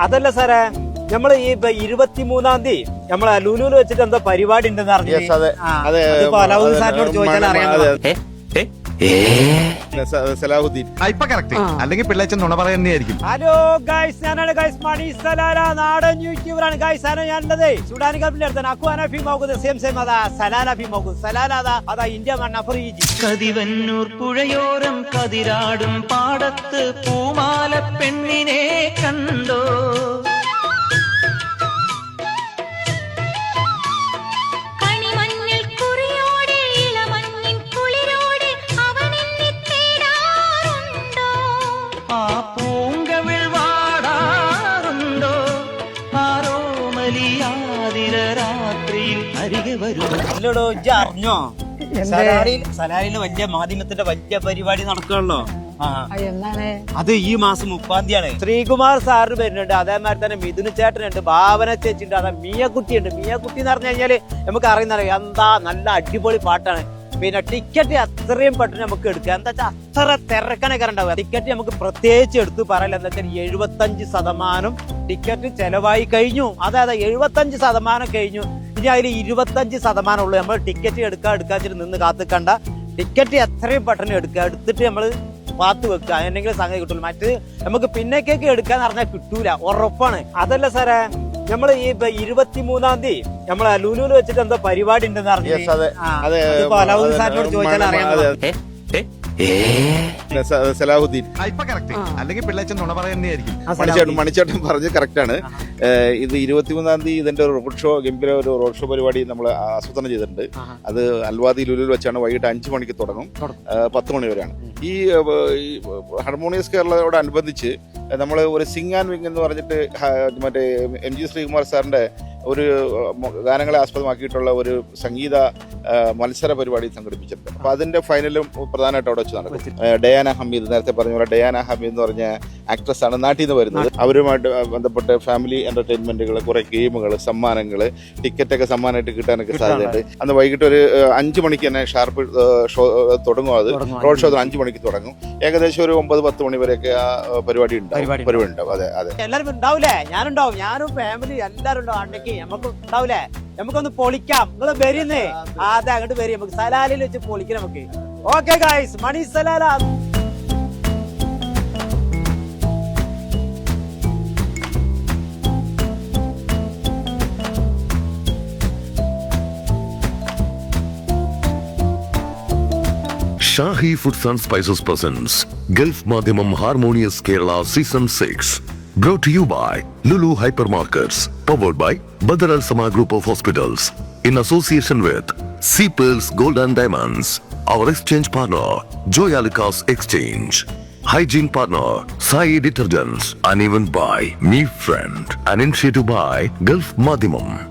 അതല്ല സാറേ, നമ്മള് ഈ 23-ാം തീയതി നമ്മളെ ലുലുവിൽ വെച്ചിട്ട് എന്തോ പരിപാടി ഉണ്ടെന്ന് അറിഞ്ഞു. അലാവുദ്ദീൻ സാറിനോട് ചോദിച്ചാൽ അറിയാം. സലാഹുദ്ദീൻ ഇപ്പൊ കറക്റ്റ്, അല്ലെങ്കിൽ പിള്ളേച്ചൻ നുണ പറയുന്നതായിരിക്കും. ഹലോ ഗൈസ്, ഞാനാണ് ഗൈസ് മണി സലാല, നാടൻ യൂട്യൂബറാണ് ഗൈസ്. ആണ് ഞാനുള്ളത് സുഡാനി കപ്പിന്റെ അടുത്താണ്. അക്കുവാന ഫീം ആകുന്നത് സെയിം അതാ സലാല ഫീം ആകും. സലാല അതാ ഇന്ത്യ മണ്ണഫറീജി. കതിവന്നൂർ പുഴയോരം കതിരാടും പാടത്ത് പൂമാല പെണ്ണിനെ കണ്ടോ? ആ പൂങ്കവിൾ വാടാറുണ്ടോ? ആരോ മലിയാതിര രാത്രിയിൽ അരികെ വരും. അല്ലടോ, അറിഞ്ഞോ സലാലില് വലിയ മാധ്യമത്തിന്റെ വലിയ പരിപാടി നടക്കുകയാണല്ലോ. അത് ഈ മാസം 30-ാം തീയതിയാണ്. ശ്രീകുമാർ സാറിന് വരുന്നുണ്ട്, അതേമാതിരി തന്നെ മിഥുന ചേട്ടനുണ്ട്, ഭാവന ചേച്ചിണ്ട്, അതാ മിയക്കുട്ടിയുണ്ട്. മിയക്കുട്ടി എന്ന് പറഞ്ഞു കഴിഞ്ഞാല് നമുക്ക് അറിയുന്ന എന്താ നല്ല അടിപൊളി പാട്ടാണ്. പിന്നെ ടിക്കറ്റ് അത്രയും പെട്ടെന്ന് നമുക്ക് എടുക്കാം. എന്താ വെച്ചാൽ അത്ര തിരക്കണൊക്കെ ഉണ്ടാവുക. ടിക്കറ്റ് നമുക്ക് പ്രത്യേകിച്ച് എടുത്ത് പറയില്ല. എന്താ വെച്ചാൽ 75% ടിക്കറ്റ് ചെലവായി കഴിഞ്ഞു. അതായത് 75% കഴിഞ്ഞു. ഇനി അതിൽ 25% ഉള്ളൂ. നമ്മൾ ടിക്കറ്റ് എടുക്കാച്ചിട്ട് നിന്ന് കാത്തിക്കണ്ട. ടിക്കറ്റ് എത്രയും പെട്ടെന്ന് എടുക്കുക. എടുത്തിട്ട് നമ്മൾ പാത്ത് വെക്കുക, എന്തെങ്കിലും സംഗതി കിട്ടുള്ളൂ. മറ്റ് നമുക്ക് പിന്നേക്കൊക്കെ എടുക്കാന്ന് പറഞ്ഞാൽ കിട്ടൂല, ഉറപ്പാണ്. അതല്ല സാറേ, നമ്മള് ഈ 23-ാം തീയതി നമ്മളെ ലുലുവിൽ വെച്ചിട്ട് എന്തോ പരിപാടി ഉണ്ടെന്ന് അറിഞ്ഞു. അലാവുദ്ദീൻ സാറിനോട് ചോദിച്ചാൽ അറിയാം. സലാഹുദ്ദീൻ ഇപ്പൊ കറക്റ്റ്, അല്ലെങ്കിൽ പിള്ളേച്ചൻ നുണ പറയുന്നതായിരിക്കും. മണിച്ചേട്ടൻ പറഞ്ഞത് കറക്റ്റ് ആണ്. ഇത് 23-ാം തീയതി ഇതിന്റെ റോഡ് ഷോ, ഗംഭീര ഒരു റോഡ് ഷോ പരിപാടി നമ്മൾ ആസൂത്രണം ചെയ്തിട്ടുണ്ട്. അത് അൽവാദി ലുലുവിൽ വെച്ചാണ്. വൈകിട്ട് 5 മണിക്ക് തുടങ്ങും, 10 മണി വരെയാണ്. ഈ ഹാർമോണിയസ് കേരളയോടനുബന്ധിച്ച് നമ്മൾ ഒരു സിംഗ് ആൻഡ് വിങ് എന്ന് പറഞ്ഞിട്ട് മറ്റേ MG ശ്രീകുമാർ സാറിന്റെ ഒരു ഗാനങ്ങളെ ആസ്പദമാക്കിയിട്ടുള്ള ഒരു സംഗീത മത്സര പരിപാടി സംഘടിപ്പിച്ചിട്ടുണ്ട്. അപ്പൊ അതിന്റെ ഫൈനലും പ്രധാനമായിട്ട് അവിടെ വെച്ച് നടക്കും. ഡയാന ഹമീദ്, നേരത്തെ പറഞ്ഞ പോലെ ഡയാന ഹമീദ് എന്ന് പറഞ്ഞ ആക്ട്രസ് ആണ് നാട്ടിൽ നിന്ന് വരുന്നത്. അവരുമായിട്ട് ബന്ധപ്പെട്ട് ഫാമിലി എന്റർടൈൻമെന്റുകൾ, കുറെ ഗെയിമുകൾ, സമ്മാനങ്ങൾ, ടിക്കറ്റൊക്കെ സമ്മാനമായിട്ട് കിട്ടാനൊക്കെ സാധ്യതയുണ്ട്. അന്ന് വൈകിട്ട് ഒരു 5 മണിക്ക് തന്നെ ഷാർപ്പ് ഷോ തുടങ്ങും. അത് റോഡ് ഷോ 5 മണിക്ക് തുടങ്ങും. ഏകദേശം ഒരു 9-10 മണി വരെയൊക്കെ ആ പരിപാടി ഉണ്ടാവും. അതെ അതെ, എല്ലാവരും ഉണ്ടാവൂലേ? ഞാനുണ്ടാവും, ഞാനും ഫാമിലി എല്ലാവരും ഉണ്ടാവും. അണ്ടയ്ക്ക് നമുക്ക് ഉണ്ടാവൂലേ? നമുക്കൊന്ന് പൊളിക്കാം. നിങ്ങൾ വരുന്നേ, അതെ അങ്ങോട്ട് വരും. നമുക്ക് സലാലിൽ വെച്ച് പൊളിക്കാം നമുക്ക്. ഓക്കെ ഗൈസ്, മണി Salalah. Shahi Foods and Spices presents Gulf Madhyamam Harmonious Kerala Season 6. Brought to you by Lulu Hypermarkets. Powered by Badr Al Sama Group of Hospitals. In association with Sea Pearls Gold and Diamonds. Our exchange partner, Joyalukas Exchange. Hygiene partner, Sai Detergents. And even by Me Friend. An initiative by Gulf Madhyamam.